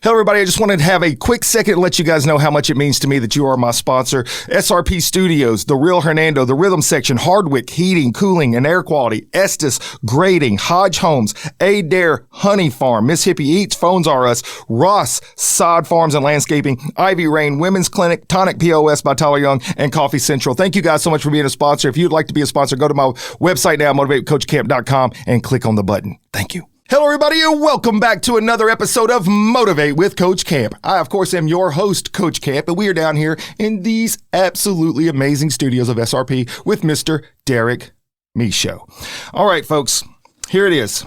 Hello, everybody. I just wanted to have a quick second to let you guys know how much it means to me that you are my sponsor. SRP Studios, The Real Hernando, The Rhythm Section, Hardwick, Heating, Cooling, and Air Quality, Estes, Grading, Hodge Homes, Adair, Honey Farm, Miss Hippie Eats, Phones R Us, Ross, Sod Farms and Landscaping, Ivy Rain, Women's Clinic, Tonic POS by Tyler Young, and Coffee Central. Thank you guys so much for being a sponsor. If you'd like to be a sponsor, go to my website now, motivatecoachcamp.com, and click on the button. Thank you. Hello, everybody, and welcome back to another episode of Motivate with Coach Camp. I, of course, am your host, Coach Camp, and we are down here in these absolutely amazing studios of SRP with Mr. Derek Michaud. All right, folks, here it is.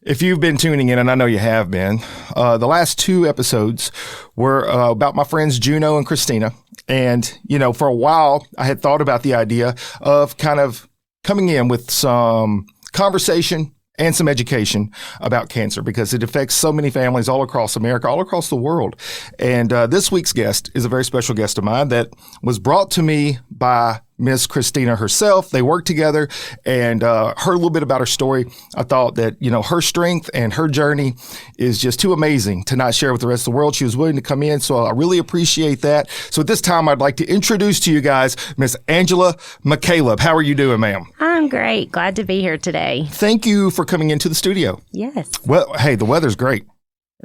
If you've been tuning in, and I know you have been, the last two episodes were about my friends Juno and Christina. And, you know, for a while, I had thought about the idea of kind of coming in with some conversation and some education about cancer because it affects so many families all across America, all across the world. And this week's guest is a very special guest of mine that was brought to me by Miss Christina herself. They worked together and heard a little bit about her story. I thought that, you know, her strength and her journey is just too amazing to not share with the rest of the world. She was willing to come in, so I really appreciate that. So at this time, I'd like to introduce to you guys Miss Angela McCaleb. How are you doing, ma'am? I'm great. Glad to be here today. Thank you for coming into the studio. Yes. Well, hey, the weather's great.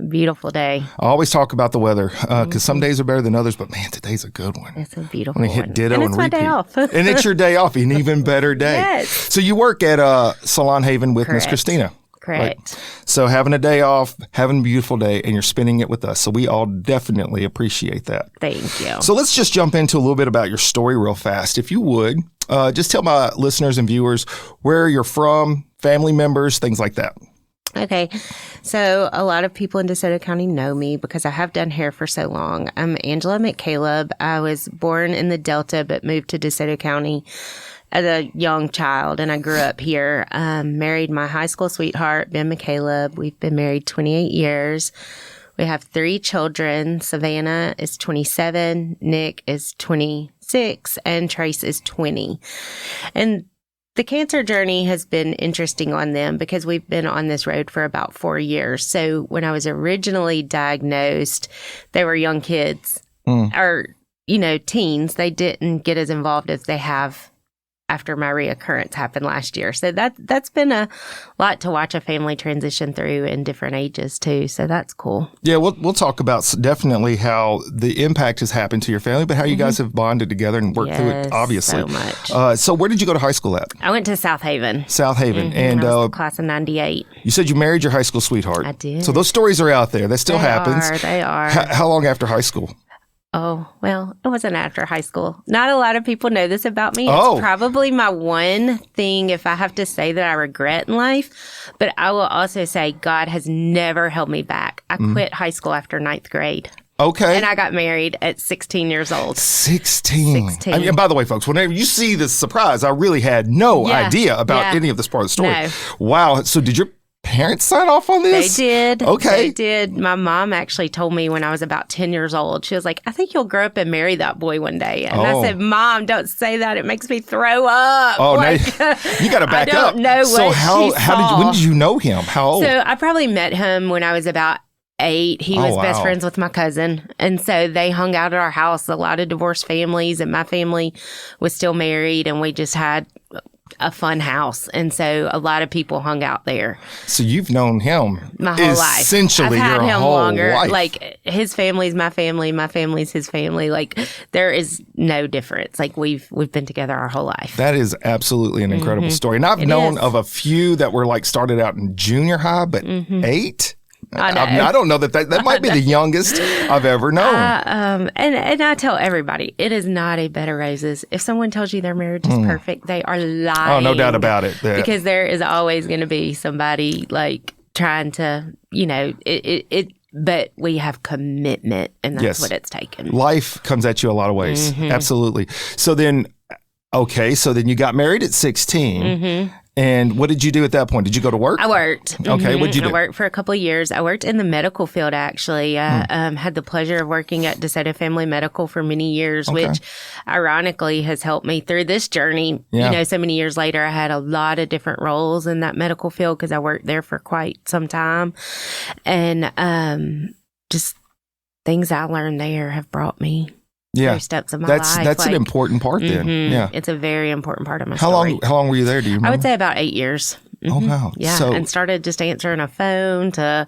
Beautiful day. I always talk about the weather because some days are better than others, but man, today's a good one. It's a beautiful one. Hit ditto and it's my repeat. day off. And it's your day off, an even better day. Yes. So you work at Salon Haven with Miss Christina. Correct. Right? So having a day off, having a beautiful day, and you're spending it with us. So we all definitely appreciate that. Thank you. So let's just jump into a little bit about your story real fast. If you would, just tell my listeners and viewers where you're from, family members, things like that. Okay. So a lot of people in DeSoto County know me because I have done hair for so long. I'm Angela McCaleb. I was born in the Delta but moved to DeSoto County as a young child, and I grew up here. Married my high school sweetheart, Ben McCaleb. We've been married 28 years. We have 3 children. Savannah is 27, Nick is 26, and Trace is 20. And the cancer journey has been interesting on them because we've been on this road for about 4 years. So when I was originally diagnosed, they were young kids or, you know, teens. They didn't get as involved as they have after my reoccurrence happened last year. So that's been a lot to watch a family transition through in different ages too. So that's cool. Yeah, we'll talk about definitely how the impact has happened to your family, but how you guys have bonded together and worked through it, obviously. So much. So where did you go to high school at? I went to South Haven. South Haven. And I was the class of 98. You said you married your high school sweetheart. I did. So those stories are out there. That still happens. They are. How long after high school? Oh, well, it wasn't after high school. Not a lot of people know this about me. Oh. It's probably my one thing, if I have to say, that I regret in life. But I will also say God has never held me back. I quit high school after 9th grade. Okay. And I got married at 16 years old. 16. I mean, and by the way, folks, whenever you see this surprise, I really had no idea about any of this part of the story. No. Wow. So did your parents sign off on this? They did. Okay. They did. My mom actually told me when I was about 10 years old, she was like, I think you'll grow up and marry that boy one day. And I said, Mom, don't say that. It makes me throw up. Oh, like, no. You got to back up. I don't know so what when did you know him? How old? So I probably met him when I was about 8. He was best friends with my cousin. And so they hung out at our house, a lot of divorced families, and my family was still married, and we just had a fun house. And so a lot of people hung out there. So you've known him my whole life. Essentially I've had your him whole longer. life. Like his family's my family's his family. Like there is no difference. Like we've been together our whole life. That is absolutely an incredible story. And I've known of a few that were like started out in junior high, but 8? I don't know that might be the youngest I've ever known. And I tell everybody, it is not a bed of roses. If someone tells you their marriage is perfect, they are lying. Oh, no doubt about it. Because there is always going to be somebody like trying to, you know, but we have commitment, and that's what it's taken. Life comes at you a lot of ways. Absolutely. So then you got married at 16. And what did you do at that point? Did you go to work? I worked. Okay, what'd you do? I worked for a couple of years. I worked in the medical field, actually. Had the pleasure of working at DeSoto Family Medical for many years, which ironically has helped me through this journey. Yeah. So many years later, I had a lot of different roles in that medical field because I worked there for quite some time. And just things I learned there have brought me through steps of my life. That's an important part then. Yeah. It's a very important part of my story. How long were you there? Do you remember? I would say about 8 years. Oh, wow. Yeah. And started just answering a phone to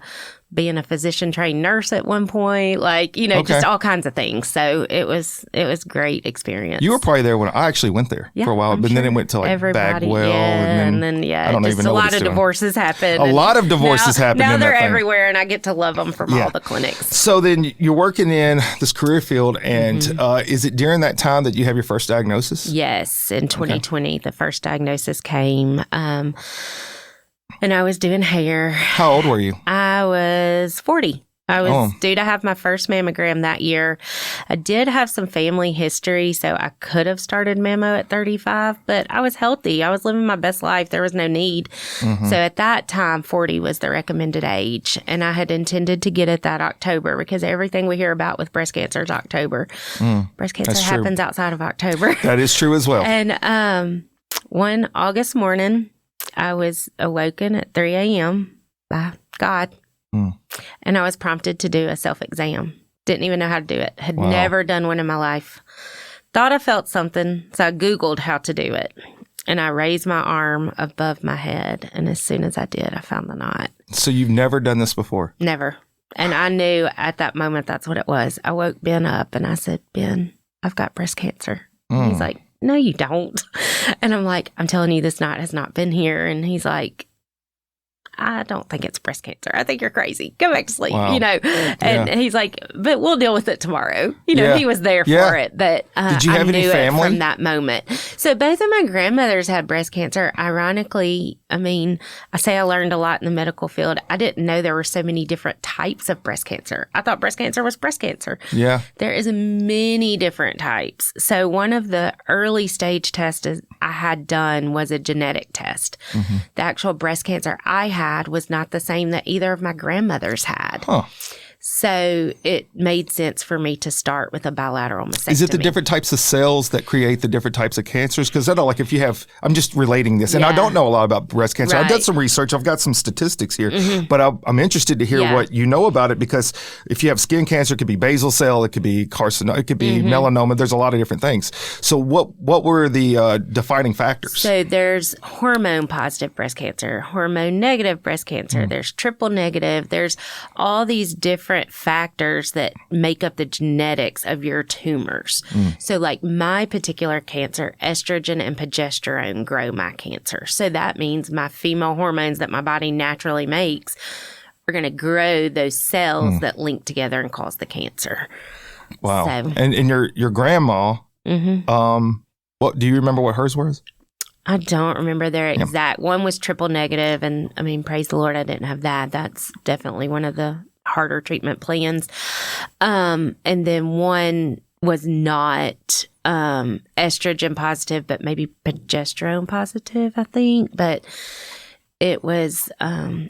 being a physician trained nurse at one point, just all kinds of things. So it was great experience. You were probably there when I actually went there for a while, but then it went to Bagwell. And then I don't even know a lot of divorces happened. A lot of divorces happened. Now they're everywhere, and I get to love them from all the clinics. So then you're working in this career field, and is it during that time that you have your first diagnosis? Yes, in 2020, the first diagnosis came. And I was doing hair. How old were you? I was 40. I was due to have my first mammogram that year. I did have some family history, so I could have started mammo at 35, but I was healthy. I was living my best life. There was no need. So at that time, 40 was the recommended age. And I had intended to get it that October because everything we hear about with breast cancer is October. Breast cancer happens outside of October. That is true as well. And one August morning, I was awoken at 3 a.m. by God, and I was prompted to do a self-exam. Didn't even know how to do it. Had never done one in my life. Thought I felt something, so I Googled how to do it. And I raised my arm above my head, and as soon as I did, I found the knot. So you've never done this before? Never. And I knew at that moment that's what it was. I woke Ben up, and I said, Ben, I've got breast cancer. And he's like, no, you don't. And I'm like, I'm telling you, this knot has not been here. And he's like, I don't think it's breast cancer. I think you're crazy. Go back to sleep, And he's like, but we'll deal with it tomorrow. He was there for it. But did you have any family from that moment? So both of my grandmothers had breast cancer. Ironically, I say I learned a lot in the medical field. I didn't know there were so many different types of breast cancer. I thought breast cancer was breast cancer. Yeah. There is many different types. So one of the early stage tests I had done was a genetic test. The actual breast cancer I had was not the same that either of my grandmothers had. So it made sense for me to start with a bilateral mastectomy. Is it the different types of cells that create the different types of cancers? Because I know, if you have, I'm just relating this, and I don't know a lot about breast cancer. I've done some research. I've got some statistics here, but I'm interested to hear what you know about it, because if you have skin cancer, it could be basal cell, it could be carcinoma, it could be melanoma. There's a lot of different things. So what were the defining factors? So there's hormone positive breast cancer, hormone negative breast cancer. There's triple negative. There's all these different factors that make up the genetics of your tumors. So my particular cancer, estrogen and progesterone grow my cancer. So that means my female hormones that my body naturally makes are going to grow those cells that link together and cause the cancer. Wow. So, and your grandma, what do you remember what hers was? I don't remember their exact. One was triple negative, and praise the Lord I didn't have that. That's definitely one of the harder treatment plans. And then one was not estrogen positive, but maybe progesterone positive, I think. But it was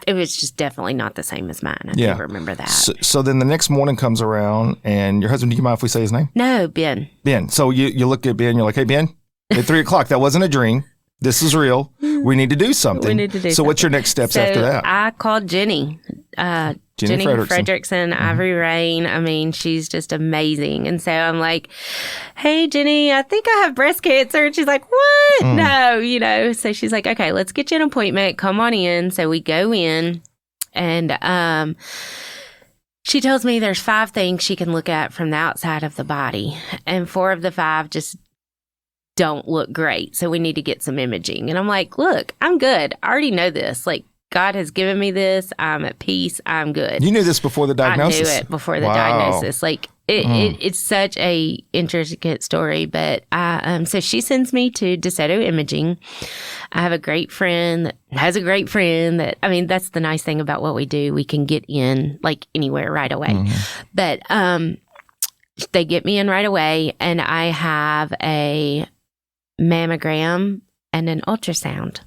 just definitely not the same as mine. I do remember that. So then the next morning comes around, and your husband, do you mind if we say his name? No, Ben. Ben. So you look at Ben, you're like, hey, Ben, at 3 o'clock, that wasn't a dream. This is real. We need to do something. So what's your next steps after that? I called Jenny. Jenny Fredrickson, Ivory Rain. She's just amazing. And so I'm like, hey, Jenny, I think I have breast cancer. And she's like, what? No, So she's like, okay, let's get you an appointment. Come on in. So we go in, and she tells me there's 5 things she can look at from the outside of the body. And 4 of the 5 just don't look great. So we need to get some imaging. And I'm like, look, I'm good. I already know this. God has given me this. I'm at peace. I'm good. You knew this before the diagnosis? I knew it before the diagnosis. It's such a intricate story. But so she sends me to DeSoto Imaging. I have a great friend that has a great friend that, that's the nice thing about what we do. We can get in anywhere right away. But they get me in right away, and I have a mammogram and an ultrasound.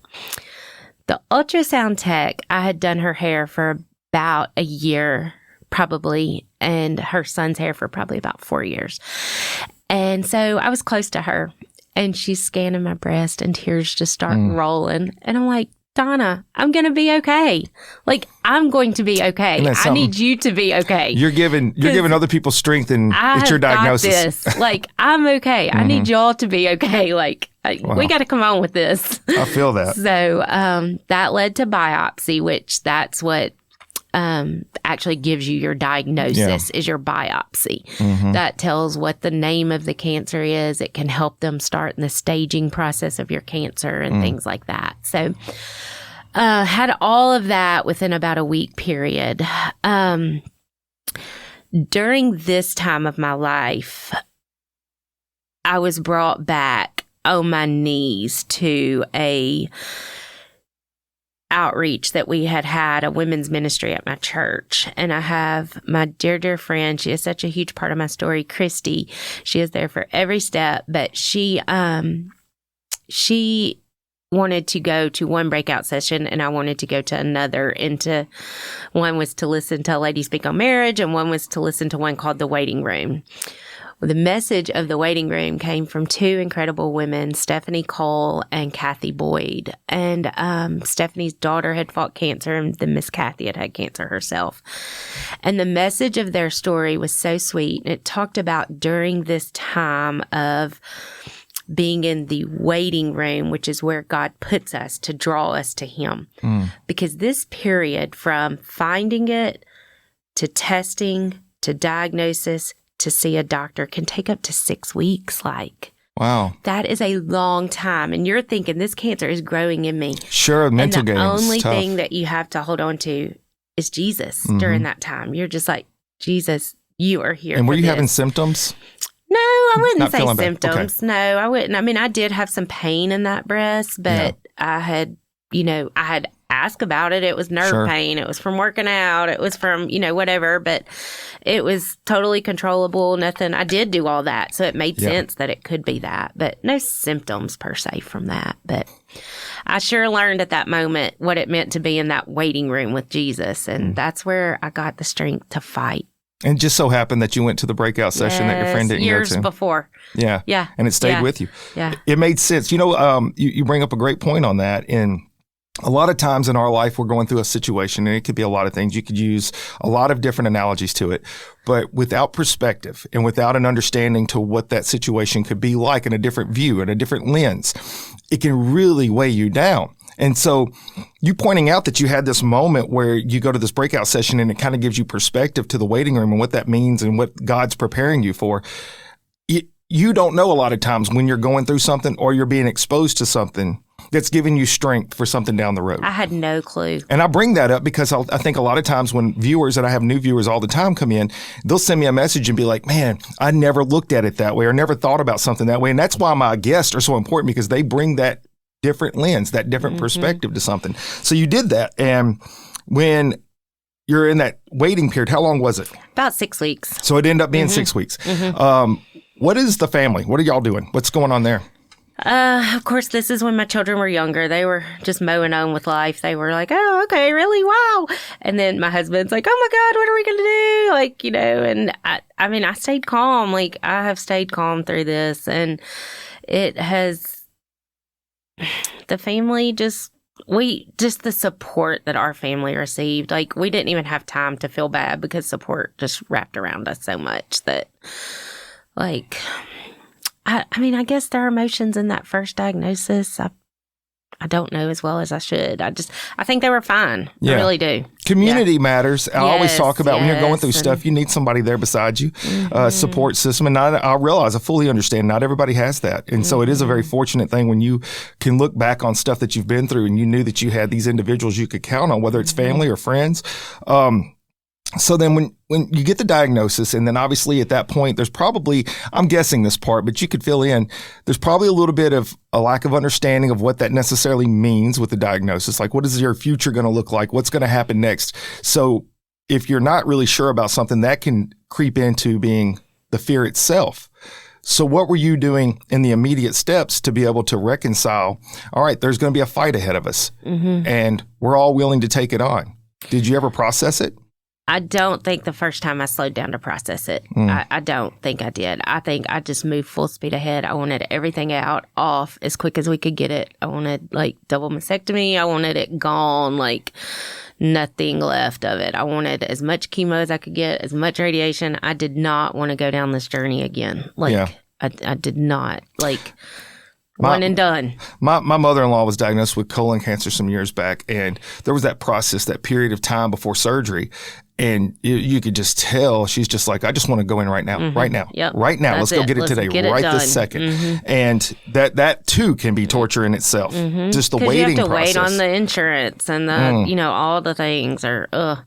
The ultrasound tech, I had done her hair for about a year, probably, and her son's hair for probably about 4 years. And so I was close to her, and she's scanning my breast, and tears just start rolling. And I'm like, Donna, I'm going to be okay. Like, I'm going to be okay. I need you to be okay. You're giving other people strength, and it's your diagnosis. Got this. Like, I'm okay. I need y'all to be okay. Like, we got to come on with this. I feel that. So that led to biopsy, which that's what actually gives you your diagnosis is your biopsy. That tells what the name of the cancer is. It can help them start in the staging process of your cancer and things like that. So had all of that within about a week period. During this time of my life, I was brought back on my knees to a outreach that we had a women's ministry at my church. And I have my dear friend. She is such a huge part of my story, Christy. She is there for every step, but she wanted to go to one breakout session, and I wanted to go to another. One was to listen to a lady speak on marriage, and one was to listen to one called The Waiting Room. Well, the message of The Waiting Room came from two incredible women, Stephanie Cole and Kathy Boyd. And Stephanie's daughter had fought cancer, and then Miss Kathy had cancer herself. And the message of their story was so sweet. And it talked about during this time of being in the waiting room, which is where God puts us to draw us to Him. Because this period from finding it to testing to diagnosis to see a doctor can take up to 6 weeks. Like, wow, that is a long time. And you're thinking this cancer is growing in me. Sure, mental games. And the only thing that you have to hold on to is Jesus during that time. You're just like, Jesus, you are here. And were you having symptoms? No, I wouldn't say symptoms. Okay. No, I wouldn't. I mean, I did have some pain in that breast, but I had asked about it. It was nerve pain. It was from working out. It was from, whatever, but it was totally controllable. Nothing. I did do all that. So it made sense that it could be that, but no symptoms per se from that. But I sure learned at that moment what it meant to be in that waiting room with Jesus. And that's where I got the strength to fight. And just so happened that you went to the breakout session that your friend didn't go to. Years before. Yeah. Yeah. And it stayed with you. Yeah. It made sense. You bring up a great point on that. And a lot of times in our life, we're going through a situation, and it could be a lot of things. You could use a lot of different analogies to it. But without perspective and without an understanding to what that situation could be like in a different view and a different lens, it can really weigh you down. And so you pointing out that you had this moment where you go to this breakout session and it kind of gives you perspective to the waiting room and what that means and what God's preparing you for. You don't know a lot of times when you're going through something or you're being exposed to something that's giving you strength for something down the road. I had no clue. And I bring that up because I think a lot of times when viewers, and I have new viewers all the time, come in, they'll send me a message and be like, man, I never looked at it that way or never thought about something that way. And that's why my guests are so important, because they bring that different lens, that different perspective to something. So you did that. And when you're in that waiting period, how long was it? About 6 weeks. So it ended up being 6 weeks. What is the family? What are y'all doing? What's going on there? Of course, this is when my children were younger. They were just mowing on with life. They were like, oh, okay, really? Wow. And then my husband's like, oh my God, what are we going to do? Like, and I stayed calm. Like, I have stayed calm through this. And it has, the family the support that our family received, like, we didn't even have time to feel bad because support just wrapped around us so much that, like, I guess there are emotions in that first diagnosis. I don't know as well as I should. I think they were fine. I really do. Community matters. I always talk about when you're going through stuff, you need somebody there beside you, support system. And I realize, I fully understand, not everybody has that. And so it is a very fortunate thing when you can look back on stuff that you've been through and you knew that you had these individuals you could count on, whether it's family or friends. So then when you get the diagnosis, and then obviously at that point, there's probably, I'm guessing this part, but you could fill in, there's probably a little bit of a lack of understanding of what that necessarily means with the diagnosis. Like, what is your future going to look like? What's going to happen next? So if you're not really sure about something, that can creep into being the fear itself. So what were you doing in the immediate steps to be able to reconcile, all right, there's going to be a fight ahead of us, and we're all willing to take it on? Did you ever process it? I don't think the first time I slowed down to process it. I don't think I did. I think I just moved full speed ahead. I wanted everything off as quick as we could get it. I wanted like double mastectomy. I wanted it gone, like nothing left of it. I wanted as much chemo as I could get, as much radiation. I did not want to go down this journey again. I did not. Like, one and done. My mother-in-law was diagnosed with colon cancer some years back, and there was that process, that period of time before surgery. And you could just tell she's just like, I just want to go in right now, right now, right now. Let's go get it today, right this second. And that too can be torture in itself. Just the waiting process. You have to wait on the insurance and the, all the things are, ugh.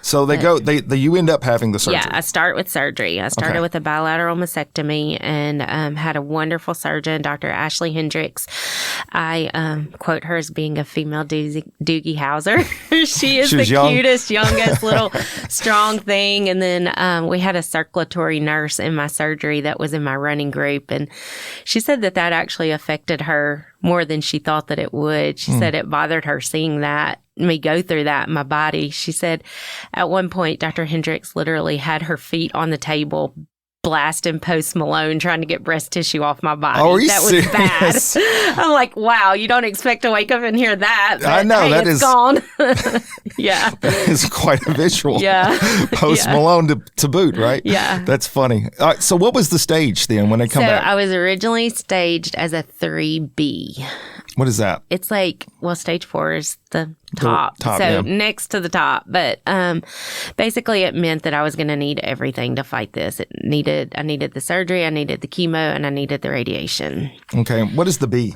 So you end up having the surgery. Yeah, I start with surgery. I started with a bilateral mastectomy and had a wonderful surgeon, Dr. Ashley Hendricks. I quote her as being a female Doogie Howser. She is the cutest, youngest little strong thing. And then we had a circulatory nurse in my surgery that was in my running group. And she said that actually affected her more than she thought that it would. She said it bothered her seeing me go through that in my body. She said at one point, Dr. Hendricks literally had her feet on the table blasting Post Malone trying to get breast tissue off my body. Oh, are you that serious? Was bad. I'm like, wow, you don't expect to wake up and hear that. But, I know, hey, that it's is gone. Yeah. That is quite a visual. Yeah. Post Malone to boot, right? Yeah. That's funny. All right, so what was the stage then when they come back? I was originally staged as a 3B. What is that? It's like, stage 4 is the top. Next to the top. But basically it meant that I was going to need everything to fight this. I needed the surgery, I needed the chemo, and I needed the radiation. Okay. What is the B?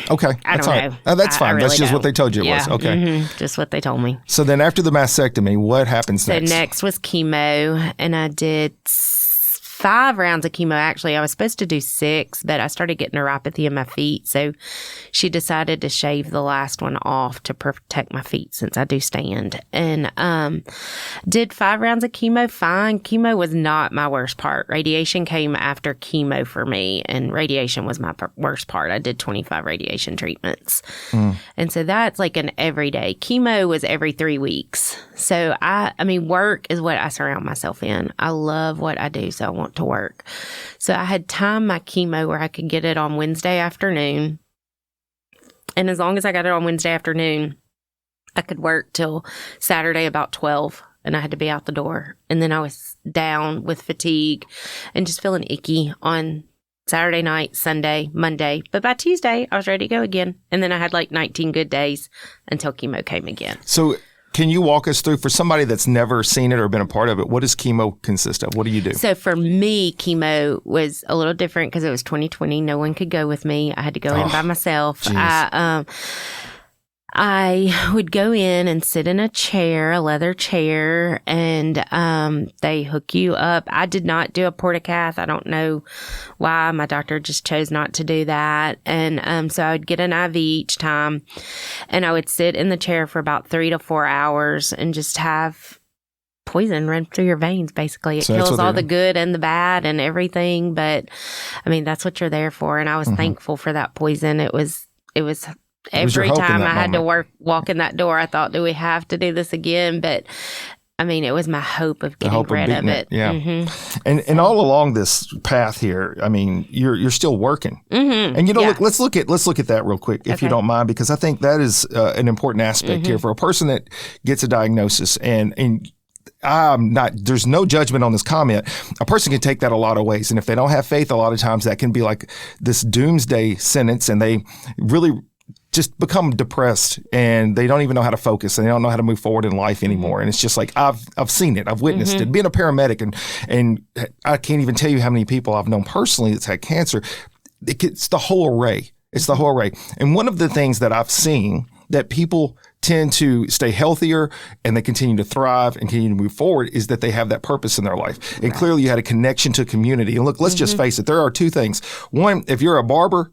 Okay. I don't know. Oh, that's fine. Really that's just what they told you it was. Okay. Just what they told me. So then after the mastectomy, what happens next? So next was chemo, and I did 5 rounds of chemo. Actually, I was supposed to do 6, but I started getting neuropathy in my feet. So she decided to shave the last one off to protect my feet since I do stand. And did 5 rounds of chemo. Fine. Chemo was not my worst part. Radiation came after chemo for me, and radiation was my worst part. I did 25 radiation treatments. And so that's like an everyday. Chemo was every 3 weeks. So I mean, work is what I surround myself in. I love what I do, so I want to work. So I had timed my chemo where I could get it on Wednesday afternoon. And as long as I got it on Wednesday afternoon, I could work till Saturday about 12, and I had to be out the door. And then I was down with fatigue and just feeling icky on Saturday night, Sunday, Monday. But by Tuesday, I was ready to go again. And then I had like 19 good days until chemo came again. So can you walk us through, for somebody that's never seen it or been a part of it, what does chemo consist of? What do you do? So for me, chemo was a little different because it was 2020. No one could go with me. I had to go in by myself. I would go in and sit in a chair, a leather chair, and they hook you up. I did not do a portacath. I don't know why. My doctor just chose not to do that. And so I would get an IV each time, and I would sit in the chair for about 3 to 4 hours and just have poison run through your veins, basically. It kills all the good and the bad and everything. But, I mean, that's what you're there for. And I was thankful for that poison. It was every time I had to walk in that door, I thought, do we have to do this again? But I mean, it was my hope of getting rid of it. Yeah. And all along this path here, I mean, you're still working. And let's look at that real quick, if you don't mind, because I think that is an important aspect here for a person that gets a diagnosis. And there's no judgment on this comment. A person can take that a lot of ways. And if they don't have faith, a lot of times that can be like this doomsday sentence, and they really just become depressed, and they don't even know how to focus, and they don't know how to move forward in life anymore. And it's just like, I've seen it. I've witnessed it. Being a paramedic, and I can't even tell you how many people I've known personally that's had cancer. It's the whole array. It's the whole array. And one of the things that I've seen that people tend to stay healthier and they continue to thrive and continue to move forward is that they have that purpose in their life. And clearly you had a connection to community. And look, let's just face it. There are 2 things. One, if you're a barber,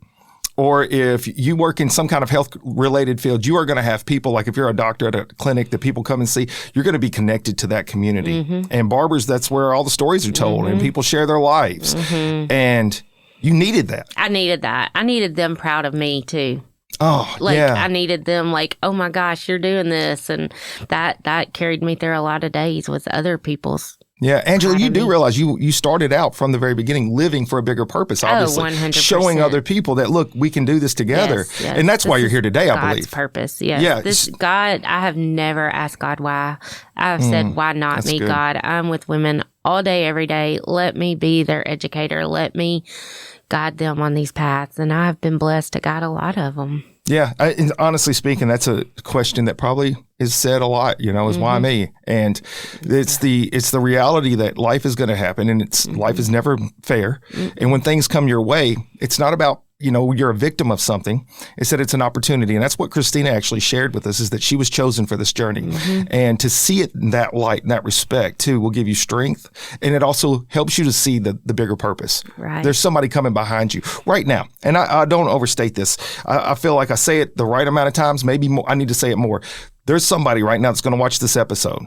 or if you work in some kind of health-related field, you are going to have people, like if you're a doctor at a clinic that people come and see, you're going to be connected to that community. And barbers, that's where all the stories are told, and people share their lives. And you needed that. I needed that. I needed them proud of me, too. Oh, like, yeah. I needed them like, oh, my gosh, you're doing this. And that carried me through a lot of days with other people's. Yeah, Angela, you do realize you started out from the very beginning living for a bigger purpose, obviously. 100%. Showing other people that, look, we can do this together. Yes. And that's why you're here today, I God's believe. Purpose, yes. Yeah. This God, I have never asked God why. I've said, why not me, good. God? I'm with women all day, every day. Let me be their educator. Let me guide them on these paths. And I've been blessed to guide a lot of them. Yeah, and honestly speaking, that's a question that probably is said a lot, is why me? And it's the reality that life is going to happen, and life is never fair. And when things come your way, it's not about, you're a victim of something. It's that it's an opportunity. And that's what Christina actually shared with us, is that she was chosen for this journey. And to see it in that light, in that respect, too, will give you strength. And it also helps you to see the bigger purpose. Right. There's somebody coming behind you right now. And I don't overstate this. I feel like I say it the right amount of times. Maybe more, I need to say it more. There's somebody right now that's going to watch this episode.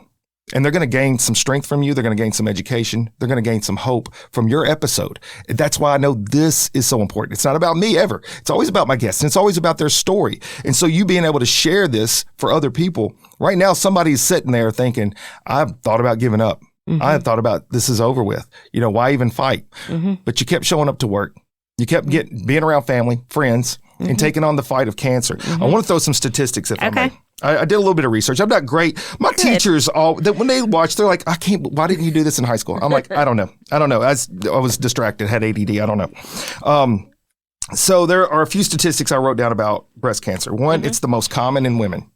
And they're going to gain some strength from you. They're going to gain some education. They're going to gain some hope from your episode. And that's why I know this is so important. It's not about me ever. It's always about my guests. And it's always about their story. And so you being able to share this for other people, right now somebody's sitting there thinking, I've thought about giving up. I thought about this is over with. Why even fight? But you kept showing up to work. You kept being around family, friends, and taking on the fight of cancer. I want to throw some statistics if I may. I did a little bit of research. I'm not great. My teachers, when they watch, they're like, why didn't you do this in high school? I'm like, I don't know. I was distracted, had ADD. I don't know. So there are a few statistics I wrote down about breast cancer. One, it's the most common in women.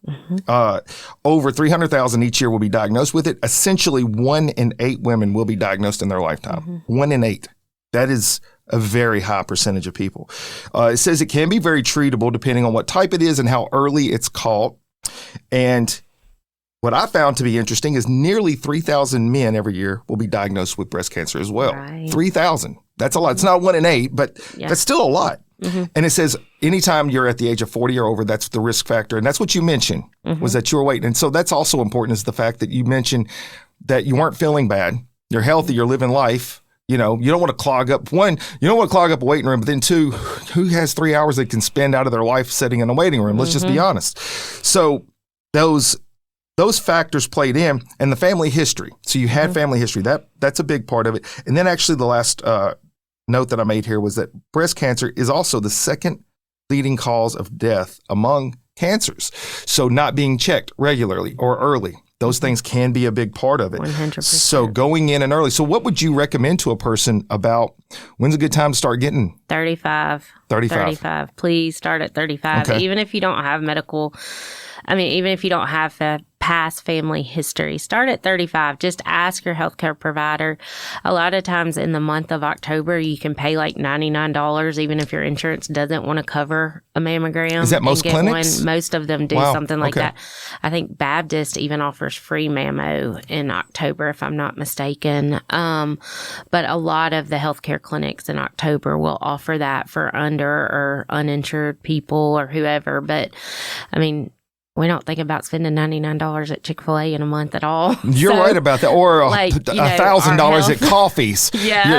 Over 300,000 each year will be diagnosed with it. Essentially, 1 in 8 women will be diagnosed in their lifetime. 1 in 8. That is a very high percentage of people. It says it can be very treatable depending on what type it is and how early it's caught. And what I found to be interesting is nearly 3,000 men every year will be diagnosed with breast cancer as well. Right. 3,000. That's a lot. It's not 1 in 8, but that's still a lot. And it says anytime you're at the age of 40 or over, that's the risk factor. And that's what you mentioned, was that you're waiting. And so that's also important, is the fact that you mentioned that you weren't feeling bad. You're healthy. You're living life. You don't want to clog up. One, you don't want to clog up a waiting room. But then two, who has 3 hours they can spend out of their life sitting in a waiting room? Let's just be honest. So those factors played in, and the family history. So you had family history. That's a big part of it. And then actually the last note that I made here was that breast cancer is also the second leading cause of death among cancers. So not being checked regularly or early. Those things can be a big part of it. 100%. So going in and early. So what would you recommend to a person about when's a good time to start getting? 35. 35. Please start at 35. Okay. Even if you don't have even if you don't have a past family history, start at 35. Just ask your healthcare provider. A lot of times in the month of October, you can pay like $99, even if your insurance doesn't want to cover a mammogram. Is that most clinics? Most of them do something like that. I think Baptist even offers free mammo in October, if I'm not mistaken. But a lot of the healthcare clinics in October will offer that for under or uninsured people or whoever. But we don't think about spending $99 at Chick-fil-A in a month at all. You're right about that. Or $1,000 at coffees.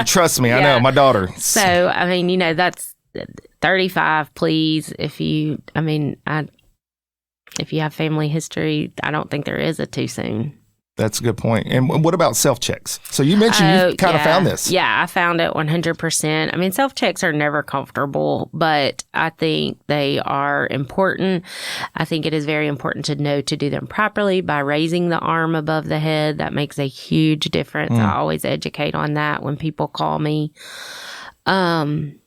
Trust me, I know, my daughter. So, that's 35, please. If you have family history, I don't think there is a too soon. That's a good point. And what about self-checks? So you mentioned you kind of found this. Yeah, I found it 100%. Self-checks are never comfortable, but I think they are important. I think it is very important to know to do them properly by raising the arm above the head. That makes a huge difference. I always educate on that when people call me. But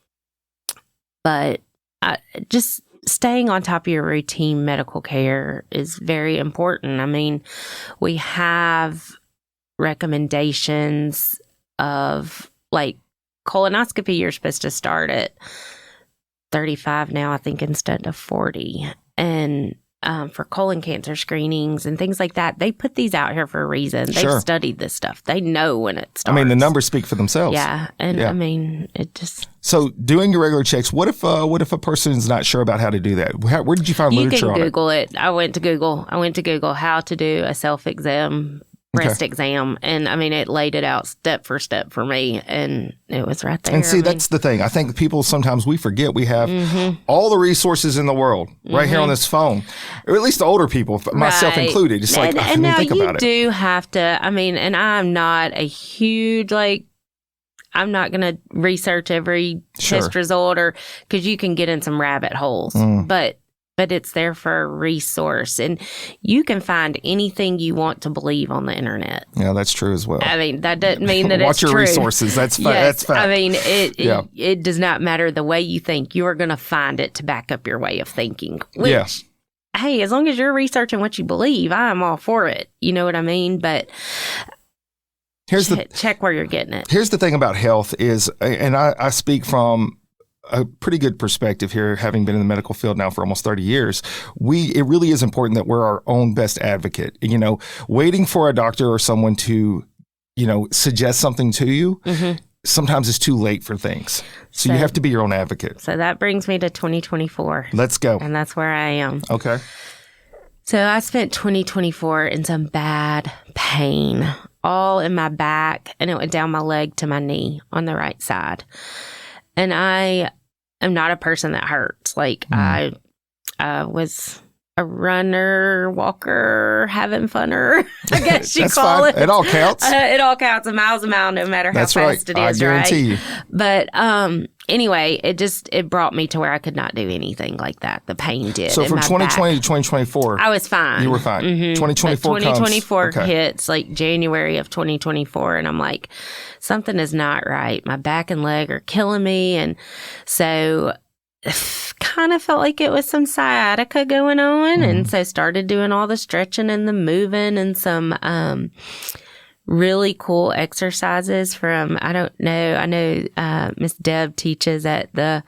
just staying on top of your routine medical care is very important. We have recommendations of like colonoscopy, you're supposed to start at 35 now, I think, instead of 40. And for colon cancer screenings and things like that. They put these out here for a reason. They've studied this stuff. They know when it starts. I mean, the numbers speak for themselves. Yeah. And I mean, it just... So doing your regular checks, what if a person is not sure about how to do that? Where did you find literature on it? You can Google it. I went to Google how to do a self-exam, breast exam. And I mean, it laid it out step for step for me. And it was right there. And see, that's the thing. I think people, sometimes we forget we have all the resources in the world right here on this phone. Or at least the older people, myself included. It's like, I didn't think about it. You do have to, I mean, and I'm not a huge, I'm not going to research every test result because you can get in some rabbit holes, but it's there for a resource, and you can find anything you want to believe on the internet. Yeah, that's true as well. I mean, that doesn't mean that it's true. Watch your resources. That's fact. Yes, that's fact. I mean, it does not matter the way you think. You are going to find it to back up your way of thinking. Which, hey, as long as you're researching what you believe, I'm all for it. You know what I mean? But check where you're getting it. Here's the thing about health is, and I speak from a pretty good perspective here, having been in the medical field now for almost 30 years. It really is important that we're our own best advocate. You know, waiting for a doctor or someone to, suggest something to you, sometimes it's too late for things. So you have to be your own advocate. So that brings me to 2024. Let's go. And that's where I am. Okay. So I spent 2024 in some bad pain, all in my back, and it went down my leg to my knee on the right side. And I am not a person that hurts. I was a runner, walker, having funner, I guess you call it. It all counts. It all counts a miles a mile, no matter how fast it is, I guarantee you. But anyway, it brought me to where I could not do anything like that. The pain did. So from 2020 to 2024, I was fine. You were fine. 2024 hits January of 2024, and I'm like, something is not right. My back and leg are killing me, and so kind of felt like it was some sciatica going on, and so started doing all the stretching and the moving and some really cool exercises from, I know Miss Deb teaches at the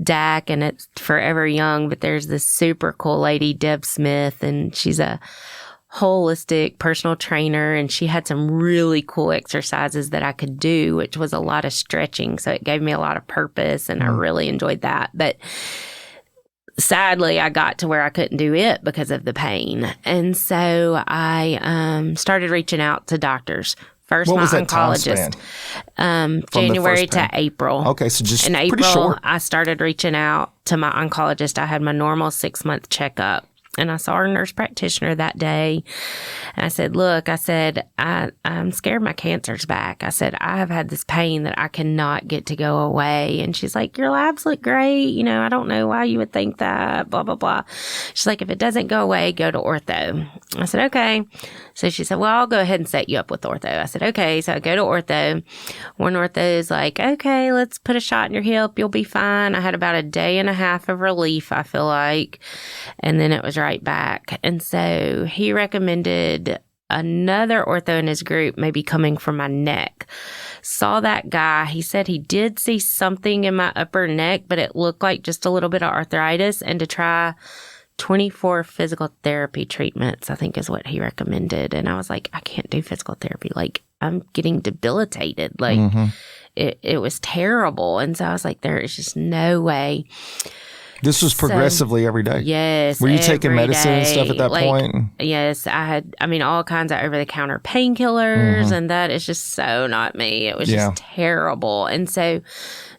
DAC, and it's Forever Young, but there's this super cool lady, Deb Smith, and she's a holistic personal trainer, and she had some really cool exercises that I could do, which was a lot of stretching. So it gave me a lot of purpose, and I really enjoyed that. But sadly, I got to where I couldn't do it because of the pain. And so I started reaching out to doctors. First, what my was that oncologist. January to April. Okay, so just in pretty April, short. I started reaching out to my oncologist. I had my normal 6-month checkup. And I saw our nurse practitioner that day. And I said, look, I'm scared my cancer's back. I said, I have had this pain that I cannot get to go away. And she's like, your labs look great. I don't know why you would think that, blah, blah, blah. She's like, if it doesn't go away, go to ortho. I said, okay. So she said, well, I'll go ahead and set you up with ortho. I said, okay. So I go to ortho. One ortho is like, okay, let's put a shot in your hip. You'll be fine. I had about a day and a half of relief, I feel like. And then it was right back. And so he recommended another ortho in his group, maybe coming from my neck. Saw that guy. He said he did see something in my upper neck, but it looked like just a little bit of arthritis, and to try 24 physical therapy treatments, I think is what he recommended. And I was like, I can't do physical therapy. I'm getting debilitated. It was terrible. And so I was like, there is just no way. This was progressively every day. Yes. Were you taking medicine and stuff at that point? Yes. I had, all kinds of over-the-counter painkillers, and that is just so not me. It was just terrible. And so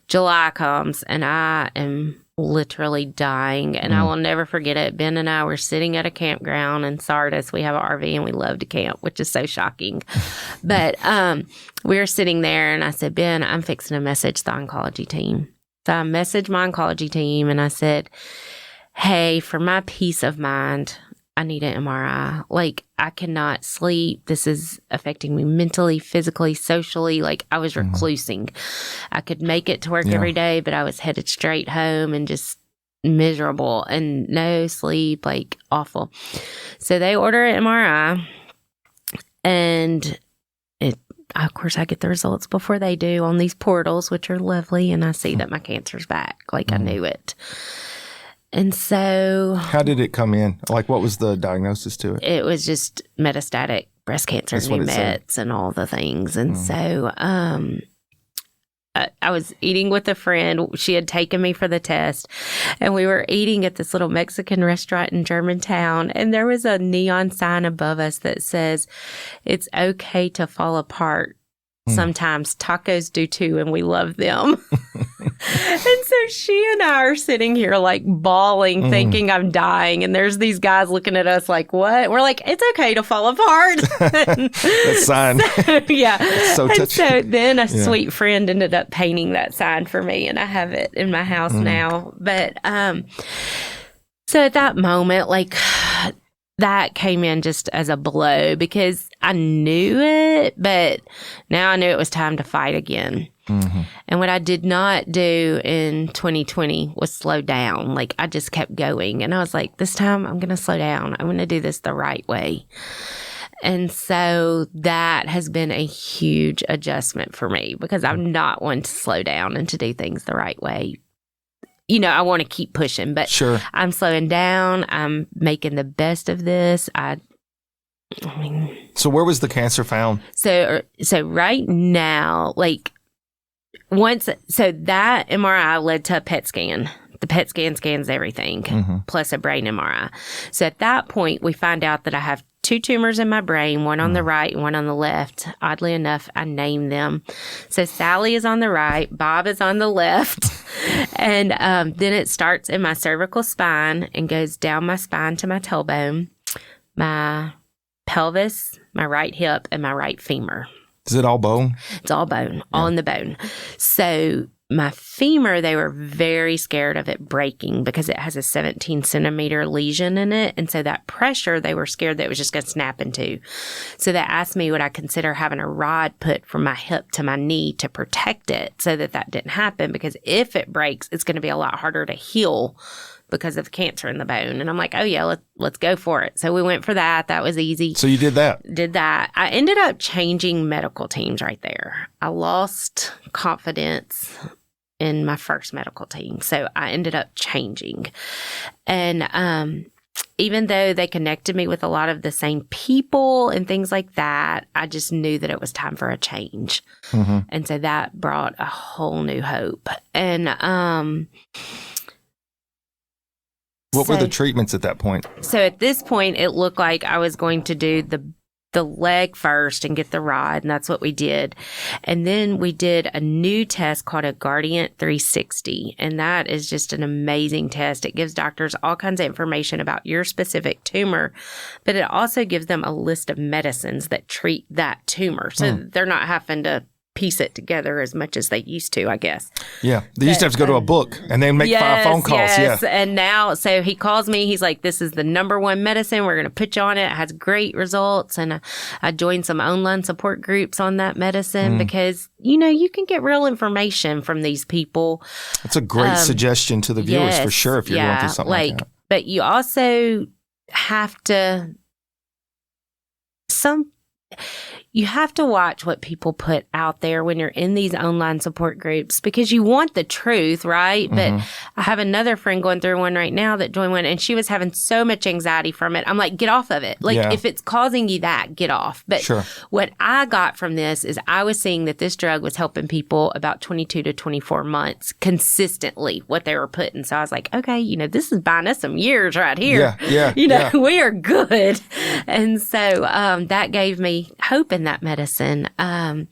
July comes, and I am literally dying, and I will never forget it. Ben and I were sitting at a campground in Sardis. We have an RV, and we love to camp, which is so shocking. But we were sitting there, and I said, Ben, I'm fixing to message the oncology team. So I messaged my oncology team, and I said, hey, for my peace of mind, I need an MRI. I cannot sleep. This is affecting me mentally, physically, socially. I was reclusing. I could make it to work every day, but I was headed straight home and just miserable and no sleep, awful. So they order an MRI, and of course, I get the results before they do on these portals, which are lovely, and I see that my cancer's back. I knew it. And so... How did it come in? Like, what was the diagnosis to it? It was just metastatic breast cancer, new mets, and all the things. And so I was eating with a friend. She had taken me for the test, and we were eating at this little Mexican restaurant in Germantown, and there was a neon sign above us that says, "It's okay to fall apart. Sometimes tacos do too, and we love them." And so she and I are sitting here like bawling, thinking I'm dying. And there's these guys looking at us like, what? We're like, it's okay to fall apart. That sign. Yeah. So and so then a sweet friend ended up painting that sign for me, and I have it in my house now. But so at that moment, like, that came in just as a blow because I knew it, but now I knew it was time to fight again. And what I did not do in 2020 was slow down. Like, I just kept going. And I was like, this time I'm going to slow down. I'm going to do this the right way. And so that has been a huge adjustment for me because I'm not one to slow down and to do things the right way. You know, I want to keep pushing, but Sure. I'm slowing down. I'm making the best of this. So where was the cancer found? So right now, like, so that MRI led to a PET scan. The PET scan scans everything, plus a brain MRI. So at that point, we find out that I have 2 tumors in my brain, one on the right and one on the left. Oddly enough, I named them. So Sally is on the right, Bob is on the left. And then it starts in my cervical spine and goes down my spine to my tailbone, my pelvis, my right hip, and my right femur. Is it all bone? It's all bone, all in the bone. So my femur, they were very scared of it breaking because it has a 17-centimeter lesion in it. And so that pressure, they were scared that it was just going to snap into. So they asked me, would I consider having a rod put from my hip to my knee to protect it so that didn't happen? Because if it breaks, it's going to be a lot harder to heal because of cancer in the bone. And I'm like, oh yeah, let's go for it. So we went for that. That was easy. So you did that? Did that. I ended up changing medical teams right there. I lost confidence in my first medical team. So I ended up changing. And even though they connected me with a lot of the same people and things like that, I just knew that it was time for a change. And so that brought a whole new hope. And what were the treatments at that point? So at this point, it looked like I was going to do the leg first and get the rod, and that's what we did. And then we did a new test called a Guardian 360, and that is just an amazing test. It gives doctors all kinds of information about your specific tumor, but it also gives them a list of medicines that treat that tumor. So they're not having to piece it together as much as they used to, I guess. Yeah. They used to have to go to a book and then make 5 phone calls. Yes. Yeah. And now, so he calls me. He's like, this is the #1 medicine. We're going to put you on it. It has great results. And I joined some online support groups on that medicine because, you know, you can get real information from these people. It's a great suggestion to the viewers for sure if you're going through something like that. But you also have to you have to watch what people put out there when you're in these online support groups because you want the truth, right? But I have another friend going through one right now that joined one and she was having so much anxiety from it. I'm like, get off of it. Like, if it's causing you that, get off. But what I got from this is I was seeing that this drug was helping people about 22 to 24 months consistently, what they were putting. So I was like, okay, you know, this is buying us some years right here. You know, we are good. And so that gave me hope in that medicine. So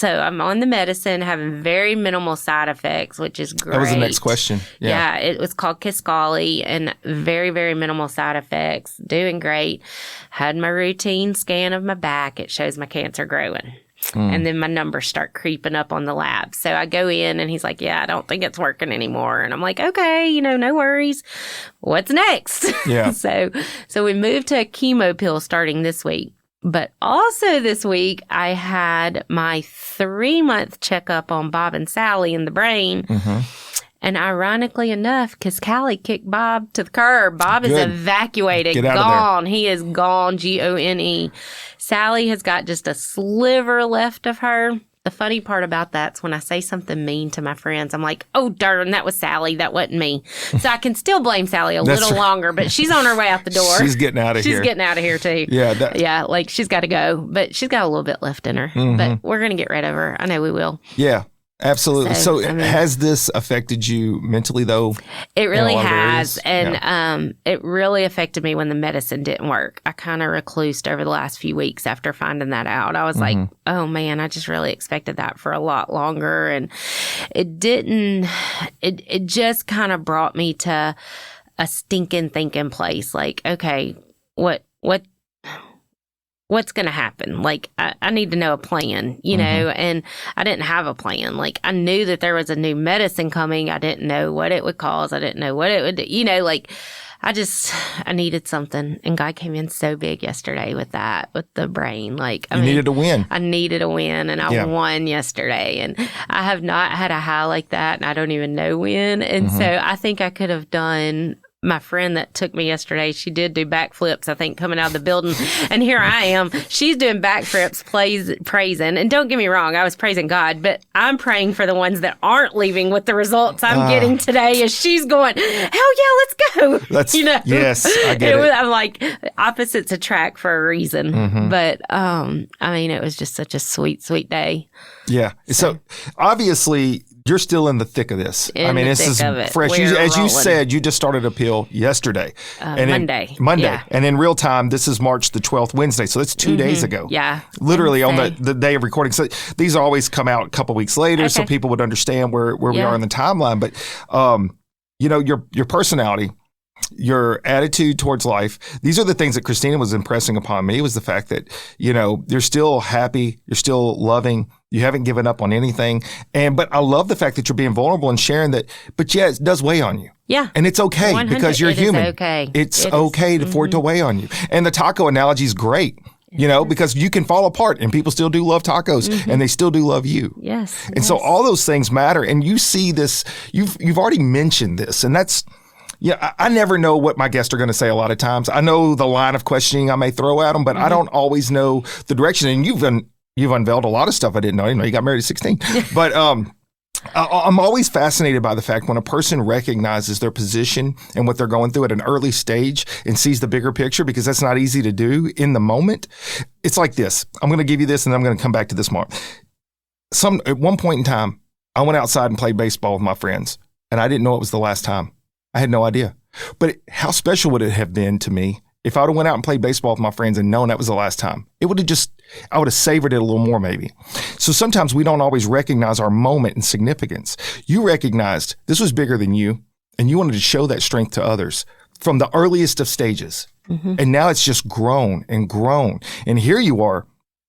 I'm on the medicine, having very minimal side effects, which is great. That was the next question. Yeah, it was called Kisqali and very, very minimal side effects. Doing great. Had my routine scan of my back. It shows my cancer growing. And then my numbers start creeping up on the lab. So I go in and he's like, yeah, I don't think it's working anymore. And I'm like, okay, you know, no worries. What's next? Yeah. So we moved to a chemo pill starting this week. But also this week, I had my 3-month checkup on Bob and Sally in the brain. And ironically enough, because Callie kicked Bob to the curb, Bob is evacuated, gone. He is gone, Gone. Sally has got just a sliver left of her. the funny part about that's when I say something mean to my friends, I'm like, oh, darn, that was Sally. That wasn't me. So I can still blame Sally a little longer, but she's on her way out the door. She's getting out of here. She's getting out of here, too. Yeah. Like she's got to go, but she's got a little bit left in her. But we're going to get rid of her. I know we will. Yeah. Absolutely. So has this affected you mentally, though? It really has. And it really affected me when the medicine didn't work. I kind of reclused over the last few weeks after finding that out. I was like, oh, man, I just really expected that for a lot longer. And it didn't. It just kind of brought me to a stinking thinking place. Like, okay, what's going to happen? Like, I need to know a plan, you know, and I didn't have a plan. Like, I knew that there was a new medicine coming. I didn't know what it would cause. I didn't know what it would do. You know, like, I needed something. And God came in so big yesterday with that, with the brain. Like, I needed a win. I needed a win, and I won yesterday. And I have not had a high like that, and I don't even know when. And so I think I could have done. My friend that took me yesterday, she did do backflips, I think, coming out of the building. And here I am. She's doing backflips, praising. And don't get me wrong, I was praising God, but I'm praying for the ones that aren't leaving with the results I'm getting today as she's going, hell yeah, let's go. You know? Yes, I get it. I'm like, opposites attract for a reason. But, I mean, it was just such a sweet, sweet day. Yeah. So obviously, you're still in the thick of this. I mean, this is fresh. As you said, you just started a pill yesterday. Monday. Yeah. And in real time, this is March the 12th, Wednesday. So that's 2 days ago. Yeah. Literally on the day of recording. So these always come out a couple weeks later so people would understand where we are in the timeline. But, you know, your personality, your attitude towards life, these are the things that Christina was impressing upon me, was the fact that, you know, you're still happy, you're still loving, you haven't given up on anything. But I love the fact that you're being vulnerable and sharing that, but yeah, it does weigh on you. Yeah. And it's okay because you're human. It's okay for it to weigh on you. And the taco analogy is great. You know, because you can fall apart and people still do love tacos and they still do love you. Yes. And so all those things matter. And you see this, you've already mentioned this, and that's, yeah, I never know what my guests are going to say a lot of times. I know the line of questioning I may throw at them, but I don't always know the direction. And you've unveiled a lot of stuff I didn't know. I didn't know you got married at 16. But I'm always fascinated by the fact when a person recognizes their position and what they're going through at an early stage and sees the bigger picture, because that's not easy to do in the moment. It's like this. I'm going to give you this, and I'm going to come back to this more. At one point in time, I went outside and played baseball with my friends, and I didn't know it was the last time. I had no idea. But how special would it have been to me if I would have went out and played baseball with my friends and known that was the last time? I would have savored it a little more maybe. So sometimes we don't always recognize our moment and significance. You recognized this was bigger than you, and you wanted to show that strength to others from the earliest of stages. And now it's just grown and grown. And here you are,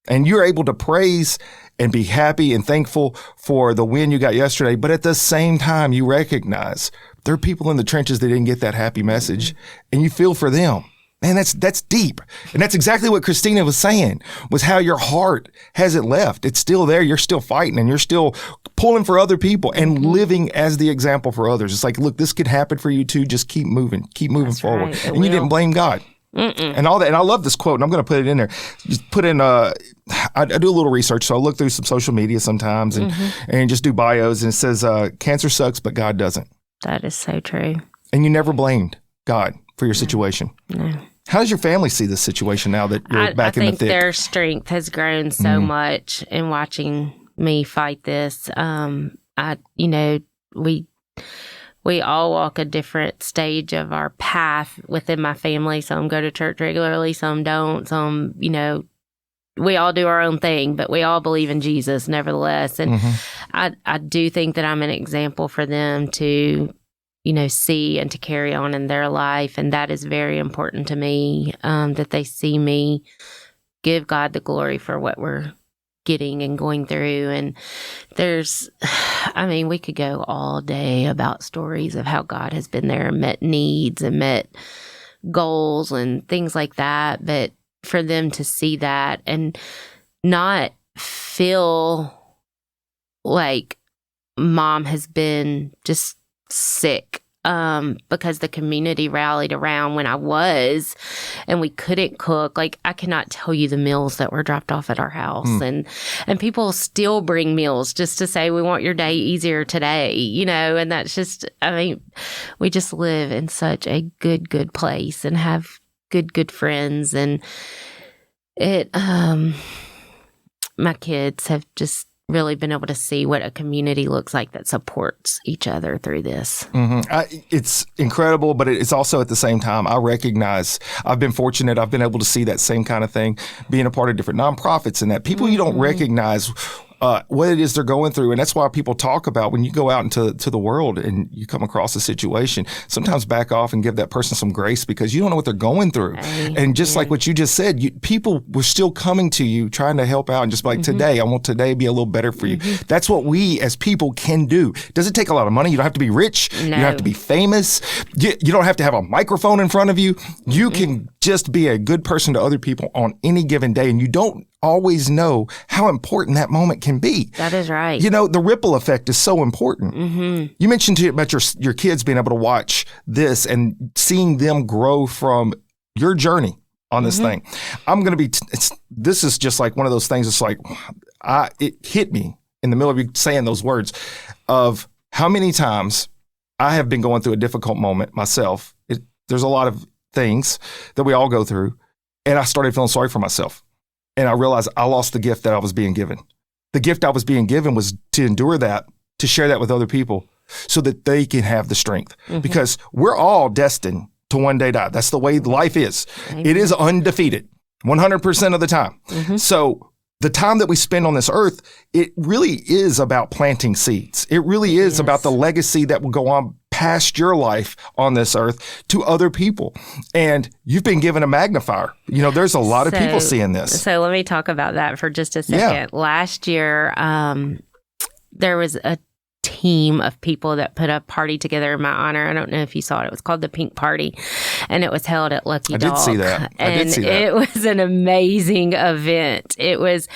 and you're able to praise and be happy and thankful for the win you got yesterday. But at the same time, you recognize there are people in the trenches that didn't get that happy message, and you feel for them. Man, that's deep. And that's exactly what Christina was saying, was how your heart hasn't left. It's still there. You're still fighting, and you're still pulling for other people and living as the example for others. It's like, look, this could happen for you too. Just keep moving forward. Right. And you didn't blame God. And all that. And I love this quote, and I'm going to put it in there. Just put in, I do a little research, so I look through some social media sometimes and just do bios, and it says, cancer sucks, but God doesn't. That is so true. And you never blamed God for your situation. No. How does your family see this situation now that you're back in the thick? I think their strength has grown so much in watching me fight this. We all walk a different stage of our path within my family. Some go to church regularly, some don't. Some, we all do our own thing, but we all believe in Jesus nevertheless. And I do think that I'm an example for them to, see and to carry on in their life. And that is very important to me, that they see me give God the glory for what we're getting and going through. And we could go all day about stories of how God has been there and met needs and met goals and things like that. But for them to see that and not feel like mom has been just sick because the community rallied around when I was, and we couldn't cook. Like, I cannot tell you the meals that were dropped off at our house, and people still bring meals just to say, we want your day easier today, and that's just, we just live in such a good place and have good friends, and my kids have just really been able to see what a community looks like that supports each other through this. It's incredible, but it's also at the same time, I recognize I've been fortunate. I've been able to see that same kind of thing, being a part of different nonprofits and that people you don't recognize what it is they're going through. And that's why people talk about when you go out into the world and you come across a situation, sometimes back off and give that person some grace because you don't know what they're going through. And just like what you just said, people were still coming to you trying to help out and just like, today, I want today be a little better for you. That's what we as people can do. Does it take a lot of money? You don't have to be rich. No. You don't have to be famous. You don't have to have a microphone in front of you. You can just be a good person to other people on any given day. And you don't always know how important that moment can be. That is right. The ripple effect is so important. You mentioned about your kids being able to watch this and seeing them grow from your journey on this thing. I'm going to be, this is just like one of those things. It's like, it hit me in the middle of you saying those words of how many times I have been going through a difficult moment myself. There's a lot of things that we all go through. And I started feeling sorry for myself. And I realized I lost the gift that I was being given. The gift I was being given was to endure that, to share that with other people so that they can have the strength. Because we're all destined to one day die. That's the way life is. It is undefeated 100% of the time. So the time that we spend on this earth, it really is about planting seeds. It really is about the legacy that will go on past your life on this earth to other people. And you've been given a magnifier. There's a lot of people seeing this. So let me talk about that for just a second. Last year, there was a team of people that put a party together in my honor. I don't know if you saw it. It was called the Pink Party, and it was held at Lucky Dog. I did see that. It was an amazing event. It was,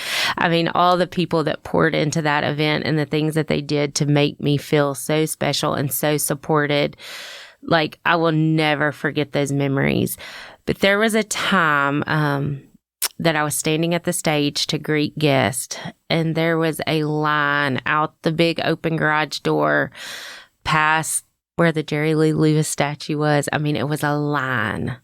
all the people that poured into that event and the things that they did to make me feel so special and so supported. Like, I will never forget those memories. But there was a time that I was standing at the stage to greet guests, and there was a line out the big open garage door past where the Jerry Lee Lewis statue was. It was a line.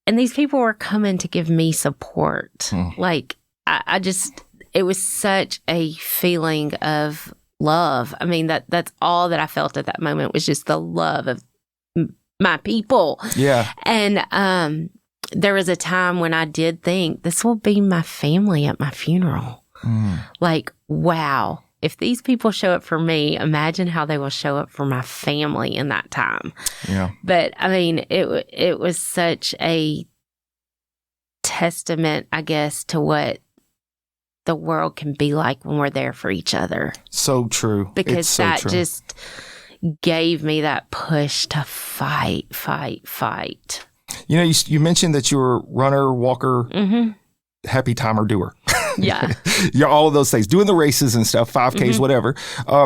And these people were coming to give me support. Like, I just, it was such a feeling of love. That's all that I felt at that moment was just the love of my people. Yeah. And, there was a time when I did think this will be my family at my funeral. Like, wow, if these people show up for me, imagine how they will show up for my family in that time. Yeah. But it was such a testament, I guess, to what the world can be like when we're there for each other. So true. Because just gave me that push to fight. You mentioned that you were runner, walker, happy timer, doer. Yeah. You're all of those things, doing the races and stuff, 5Ks, whatever.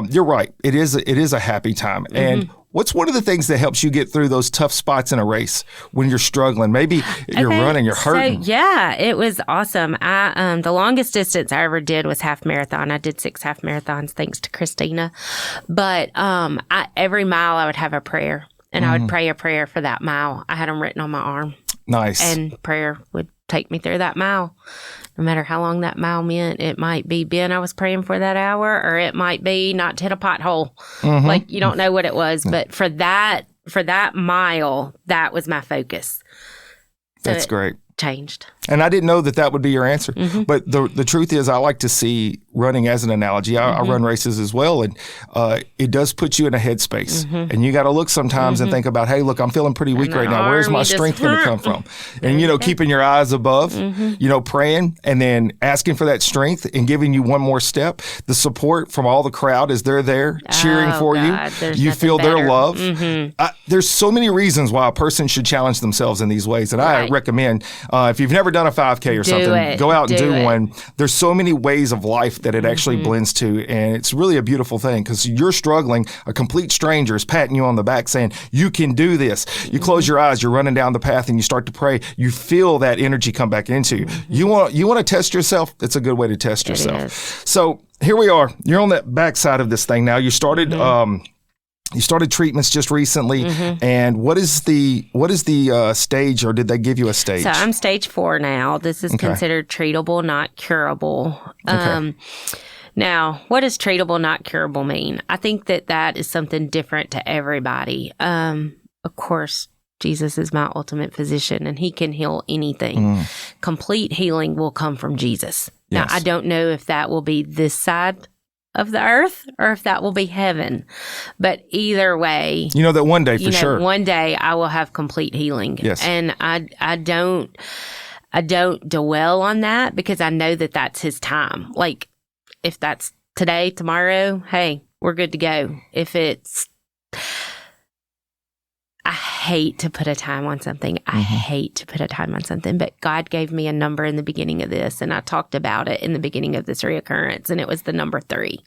You're right. It is a happy time. And what's one of the things that helps you get through those tough spots in a race when you're struggling? Maybe you're running, you're hurting. So, yeah, it was awesome. The longest distance I ever did was half marathon. I did 6 half marathons thanks to Christina. But every mile I would have a prayer. And I would pray a prayer for that mile. I had them written on my arm. Nice. And prayer would take me through that mile. No matter how long that mile meant, it might be Ben I was praying for that hour, or it might be not to hit a pothole. Like, you don't know what it was. But for that mile, that was my focus. So that's great. Changed. And I didn't know that would be your answer. But the truth is, I like to see running as an analogy. I run races as well, and it does put you in a headspace. And you got to look sometimes and think about, hey, look, I'm feeling pretty weak right now. Where's my strength going to come from? And, keeping your eyes above, praying, and then asking for that strength and giving you one more step. The support from all the crowd as they're there cheering for you. You feel their love. There's so many reasons why a person should challenge themselves in these ways. And I recommend, if you've never done a 5K or something, go out and do one. There's so many ways of life that it actually blends to. And it's really a beautiful thing because you're struggling. A complete stranger is patting you on the back saying, you can do this. You close your eyes, you're running down the path and you start to pray. You feel that energy come back into you. You want to test yourself? It's a good way to test yourself. So here we are. You're on that backside of this thing now. You started treatments just recently, and what is the stage, or did they give you a stage? So I'm stage 4 now. This is considered treatable, not curable. Now, what does treatable, not curable mean? I think that is something different to everybody. Of course, Jesus is my ultimate physician, and he can heal anything. Complete healing will come from Jesus. Yes. Now, I don't know if that will be this side of the earth or if that will be heaven. But either way, you know that one day for sure. One day I will have complete healing. Yes. And I don't dwell on that because I know that that's his time. Like if that's today, tomorrow, hey, we're good to go. If it's I hate to put a time on something. I hate to put a time on something, but God gave me a number in the beginning of this, and I talked about it in the beginning of this reoccurrence, and it was the number 3.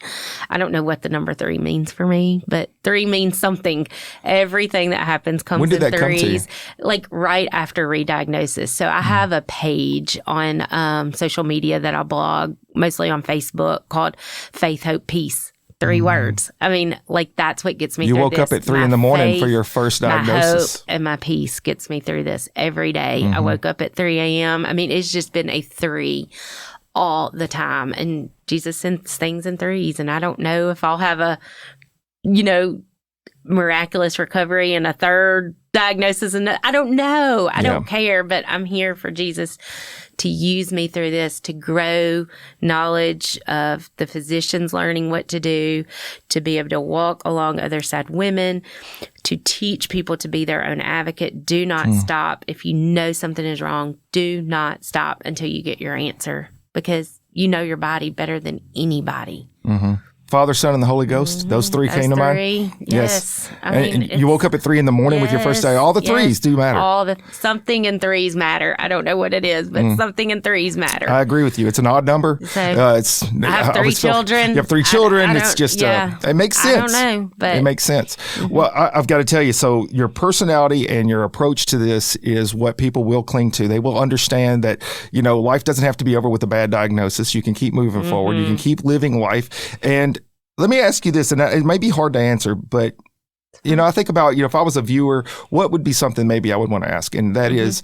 I don't know what the number 3 means for me, but 3 means something. Everything that happens comes in threes, like right after rediagnosis. So I have a page on social media that I blog, mostly on Facebook, called Faith, Hope, Peace. 3 words. I mean, like that's what gets me through this. You woke up at 3 in the morning for your first diagnosis. My hope and my peace gets me through this every day. I woke up at 3 a.m. I mean, it's just been a 3 all the time. And Jesus sends things in 3s. And I don't know if I'll have a, miraculous recovery and a 3rd diagnosis. And I don't know. I don't care. But I'm here for Jesus to use me through this, to grow knowledge of the physicians learning what to do, to be able to walk along other side women, to teach people to be their own advocate. Do not stop. If you know something is wrong, do not stop until you get your answer, because you know your body better than anybody. Father, Son, and the Holy Ghost. Those 3 came to mind. Yes. And you woke up at 3 in the morning with your first day. All the 3s do matter. Something in 3s matter. I don't know what it is, but something in 3s matter. I agree with you. It's an odd number. So I have 3 children. You have 3 children. It's just, it makes sense. I don't know, but it makes sense. Well, I've got to tell you, so your personality and your approach to this is what people will cling to. They will understand that, life doesn't have to be over with a bad diagnosis. You can keep moving forward. You can keep living life. And let me ask you this, and it may be hard to answer, but, I think about, if I was a viewer, what would be something maybe I would want to ask? And that is,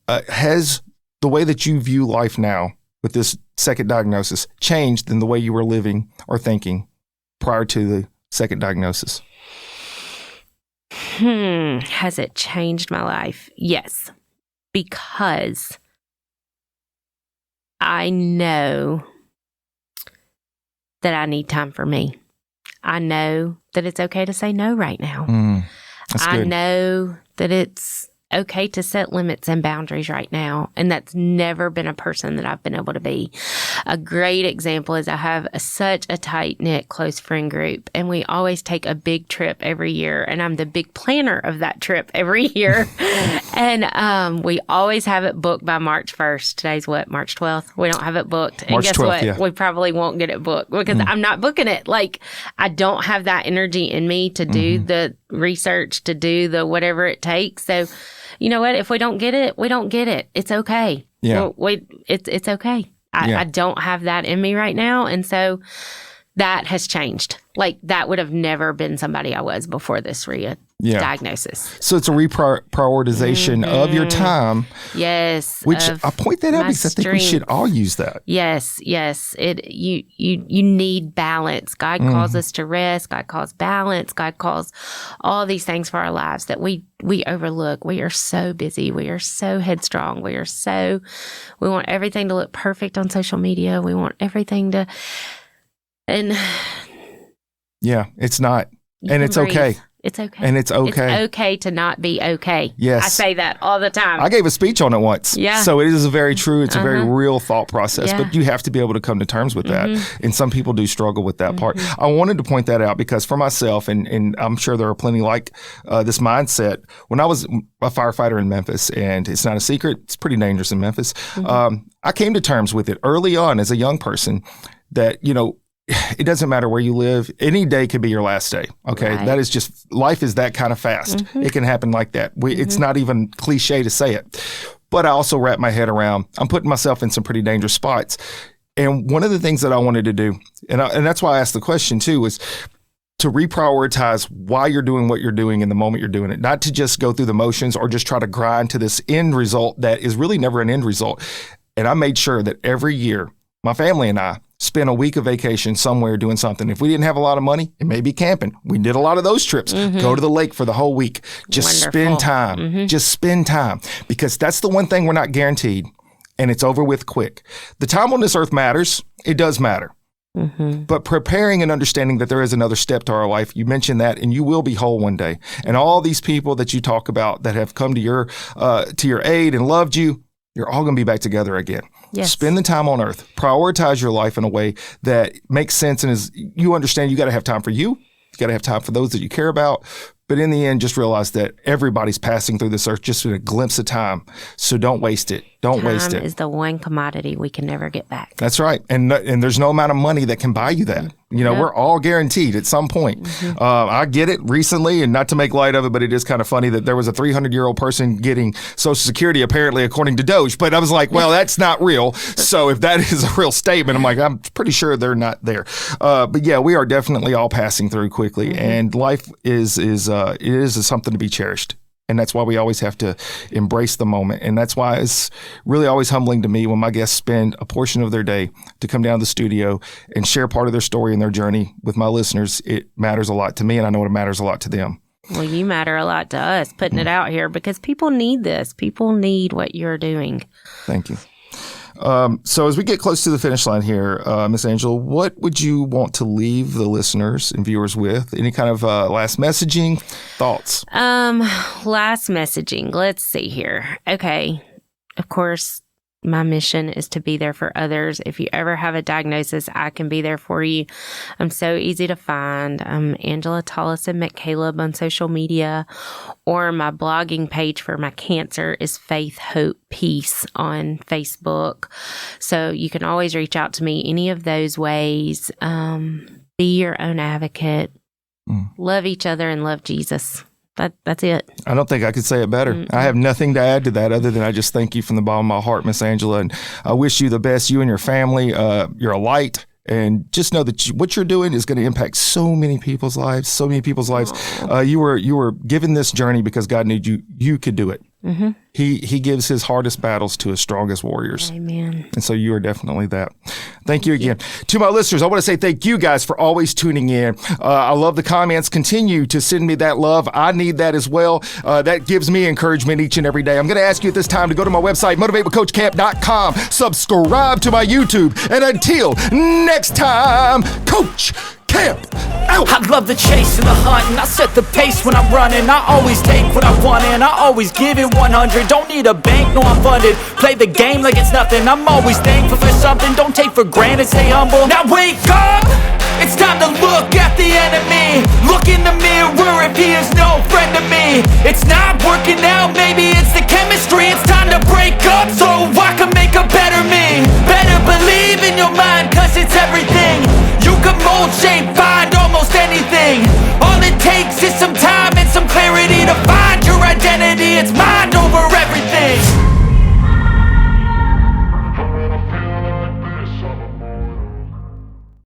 has the way that you view life now with this second diagnosis changed than the way you were living or thinking prior to the second diagnosis? Has it changed my life? Yes, because I know that I need time for me. I know that it's okay to say no right now. I know that it's okay to set limits and boundaries right now. And that's never been a person that I've been able to be. A great example is I have such a tight-knit, close friend group, and we always take a big trip every year. And I'm the big planner of that trip every year. And we always have it booked by March 1st. Today's what, March 12th? We don't have it booked. And March guess 12th, what? yeah. We probably won't get it booked because I'm not booking it. Like, I don't have that energy in me to do the research, to do the whatever it takes. So, you know what? If we don't get it, we don't get it. It's okay. Yeah. It's okay. I don't have that in me right now. And so that has changed. Like, that would have never been somebody I was before this diagnosis. So it's a reprioritization of your time. Yes. Which I point that out because I think we should all use that. Yes. You need balance. God calls us to rest. God calls balance. God calls all these things for our lives that we overlook. We are so busy. We are so headstrong. We want everything to look perfect on social media. We want everything to, and yeah, it's not. And it's okay. It's okay. And it's okay. It's okay to not be okay. Yes. I say that all the time. I gave a speech on it once. Yeah. So it is a very true, it's a very real thought process, Yeah. but you have to be able to come to terms with that. And some people do struggle with that part. I wanted to point that out because for myself, and I'm sure there are plenty like this mindset, when I was a firefighter in Memphis, and it's not a secret, it's pretty dangerous in Memphis, I came to terms with it early on as a young person that, it doesn't matter where you live. Any day could be your last day. Okay. Right. That is just, life is that kind of fast. It can happen like that. It's not even cliche to say it. But I also wrap my head around, I'm putting myself in some pretty dangerous spots. And one of the things that I wanted to do, and that's why I asked the question too, was to reprioritize why you're doing what you're doing in the moment you're doing it. Not to just go through the motions or just try to grind to this end result that is really never an end result. And I made sure that every year, my family and I spend a week of vacation somewhere doing something. If we didn't have a lot of money, it may be camping. We did a lot of those trips. Go to the lake for the whole week. Just spend time. Just spend time. Because that's the one thing we're not guaranteed. And it's over with quick. The time on this earth matters. It does matter. But preparing and understanding that there is another step to our life, you mentioned that, and you will be whole one day. And all these people that you talk about that have come to your aid and loved you, you're all going to be back together again. Yes. Spend the time on earth. Prioritize your life in a way that makes sense and is, you understand you got to have time for you. You got to have time for those that you care about. But in the end, just realize that everybody's passing through this earth just in a glimpse of time. So don't waste it. Don't waste it. Time is the one commodity we can never get back. That's right. And there's no amount of money that can buy you that. We're all guaranteed at some point. I get it recently, and not to make light of it, but it is kind of funny that there was a 300-year-old person getting Social Security, apparently, according to Doge. But I was like, well, that's not real. So if that is a real statement, I'm pretty sure they're not there. But yeah, we are definitely all passing through quickly. And life is something to be cherished. And that's why we always have to embrace the moment. And that's why it's really always humbling to me when my guests spend a portion of their day to come down to the studio and share part of their story and their journey with my listeners. It matters a lot to me, and I know it matters a lot to them. Well, you matter a lot to us putting it out here because people need this. People need what you're doing. Thank you. So as we get close to the finish line here, Miss Angela, what would you want to leave the listeners and viewers with? Any kind of last messaging, thoughts? Last messaging. Let's see here. Okay. Of course, my mission is to be there for others. If you ever have a diagnosis, I can be there for you. I'm so easy to find. I'm Angela Tollison McCaleb on social media, or my blogging page for my cancer is Faith, Hope, Peace on Facebook. So you can always reach out to me any of those ways. Be your own advocate. Love each other and love Jesus. That's it. I don't think I could say it better. I have nothing to add to that other than I just thank you from the bottom of my heart, Miss Angela. And I wish you the best, you and your family. You're a light. And just know that what you're doing is going to impact so many people's lives, You were given this journey because God knew you could do it. He gives his hardest battles to his strongest warriors. Amen. And so you are definitely that. Thank you again. To my listeners, I want to say thank you guys for always tuning in. I love the comments. Continue to send me that love. I need that as well. That gives me encouragement each and every day. I'm going to ask you at this time to go to my website, motivatewithcoachcamp.com. Subscribe to my YouTube. And until next time, Coach Camp out. I love the chase and the hunt, and I set the pace when I'm running. I always take what I want and I always give it 100. Don't need a bank, no I'm funded. Play the game like it's nothing. I'm always thankful for something. Don't take for granted, stay humble. Now wake up! It's time to look at the enemy. Look in the mirror if he is no friend to me. It's not working out, maybe